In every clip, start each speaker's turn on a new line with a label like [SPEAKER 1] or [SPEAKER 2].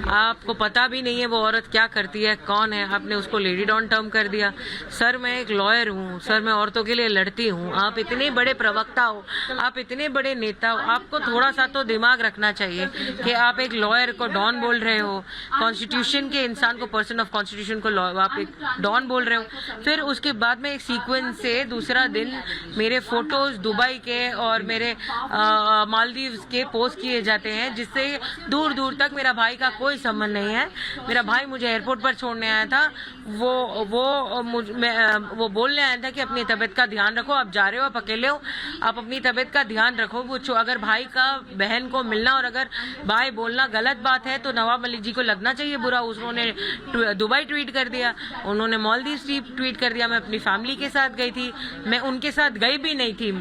[SPEAKER 1] आपको पता भी नहीं है वो औरत क्या करती है, कौन है, आपने उसको लेडी डॉन टर्म कर दिया। सर मैं एक लॉयर हूँ सर, मैं औरतों के लिए लड़ती हूँ। आप इतने बड़े प्रवक्ता हो, आप इतने बड़े नेता हो, आपको थोड़ा सा तो दिमाग रखना चाहिए कि आप एक लॉयर को डॉन बोल रहे हो, कॉन्स्टिट्यूशन के इंसान को, पर्सन ऑफ कॉन्स्टिट्यूशन को आप एक डॉन बोल रहे हो। फिर उसके बाद में एक सीक्वेंस से दूसरा दिन मेरे फोटोज दुबई के और मेरे मालदीव्स के पोस्ट किए जाते हैं, जिससे दूर दूर तक मेरा भाई का कोई संबंध नहीं है। मेरा भाई मुझे एयरपोर्ट पर छोड़ने आया था, वो बोलने आया था कि अपनी तबीयत का ध्यान रखो, आप जा रहे हो, आप अकेले हो, आप अपनी तबीयत का ध्यान रखो। वो अगर भाई का बहन को मिलना और अगर भाई बोलना गलत बात है तो नवाब मलिक जी को लगना चाहिए बुरा। उन्होंने दुबई ट्वीट कर दिया, उन्होंने मालदीव ट्वीट कर दिया। मैं अपनी फैमिली के साथ गई थी, मैं उनके साथ गई भी नहीं थी।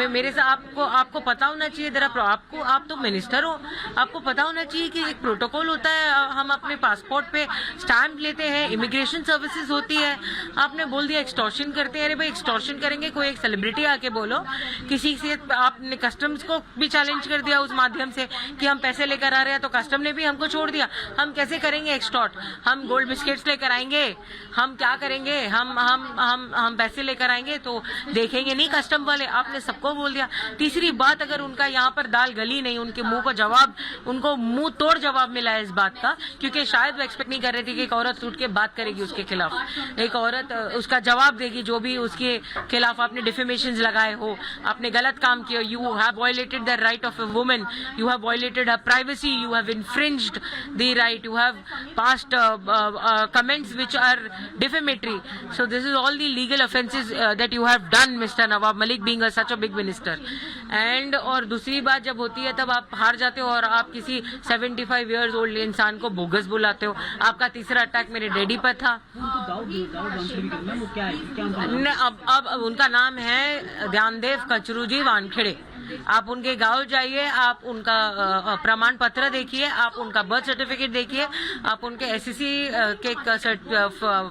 [SPEAKER 1] मेरे साथ आपको पता होना चाहिए जरा, आप तो मिनिस्टर हो, आपको पता होना चाहिए कि एक प्रोटोकॉल होता है, हम अपने पासपोर्ट पे स्टैंप लेते हैं, इमिग्रेशन सर्विसेज होती है। आपने बोल दिया एक्सटॉर्शन करते हैं। अरे भाई एक्सटॉर्शन करेंगे, कोई एक सेलिब्रिटी आके बोलो, किसी से आपने कस्टम्स को भी चैलेंज कर दिया उस माध्यम से कि हम पैसे लेकर आ रहे हैं, तो कस्टम ने भी हमको छोड़ दिया। हम कैसे करेंगे एक्सटॉर्ट? हम गोल्ड बिस्किट्स लेकर आएंगे, हम क्या करेंगे? हम पैसे लेकर आएंगे तो देखेंगे नहीं कस्टम वाले। आपने सबको बोल दिया। तीसरी बात, अगर उनका यहाँ पर दाल गली नहीं, उनके मुंह को जवाब, उनको मुंह तोड़ जवाब मिला है इस बात का, क्योंकि शायद वो एक्सपेक्ट नहीं कर रही थी कि एक औरत उठ के बात करेगी उसके खिलाफ, एक औरत उसका जवाब देगी जो भी उसके खिलाफ आपने डिफेमेशंस लगाए हो, आपने गलत काम किया। You have violated the right of a woman, you have violated her privacy, you have infringed the right, you have passed comments which are defamatory. So this is all the legal offences that you have done, Mr. Nawab Malik, being such a big minister. And और दूसरी बात जब होती है तब आप हार जाते हो और आप किसी 75 years old इंसान को बोगस बुलाते हो। आपका तीसरा अटैक मेरे डैडी पर था। अब उनका नाम है ध्यानदेव कचरू जी वानखेड़े। आप उनके गांव जाइए, आप उनका प्रमाण पत्र देखिए, आप उनका बर्थ सर्टिफिकेट देखिए, आप उनके एसएससी के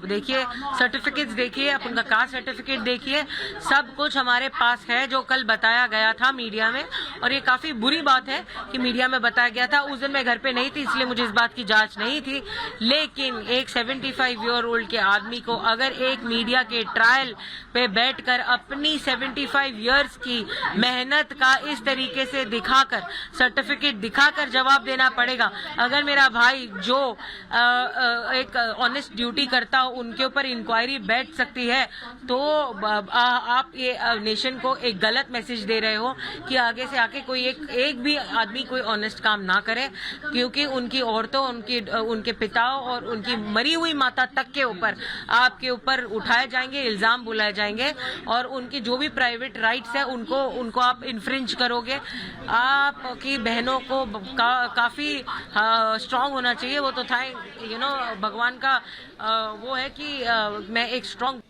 [SPEAKER 1] देखिए, सर्टिफिकेट्स देखिए, आप उनका कास्ट सर्टिफिकेट देखिए। सब कुछ हमारे पास है जो कल बताया गया था मीडिया में, और ये काफी बुरी बात है कि मीडिया में बताया गया था। उस दिन मैं घर पे नहीं थी, इसलिए मुझे इस बात की जांच नहीं थी। लेकिन एक 75 ईयर ओल्ड के आदमी को अगर एक मीडिया के ट्रायल पे बैठकर अपनी 75 ईयर्स की मेहनत का इस तरीके से दिखाकर, सर्टिफिकेट दिखाकर जवाब देना पड़ेगा। अगर मेरा भाई जो एक ऑनेस्ट ड्यूटी करता हो, उनके ऊपर इंक्वायरी बैठ सकती है, तो आप ये नेशन को एक गलत मैसेज दे रहे हो कि आगे से आके कोई एक भी आदमी कोई ऑनेस्ट काम ना करे, क्योंकि उनकी औरतों, उनके पिताओं और उनकी मरी हुई माता तक के ऊपर आपके ऊपर उठाए जाएंगे, इल्जाम बुलाए जाएंगे, और उनकी जो भी प्राइवेट राइट्स है उनको आप इन्फ्रिंज करोगे। आपकी बहनों को काफी स्ट्रांग होना चाहिए। वो तो था भगवान का वो है कि मैं एक स्ट्रांग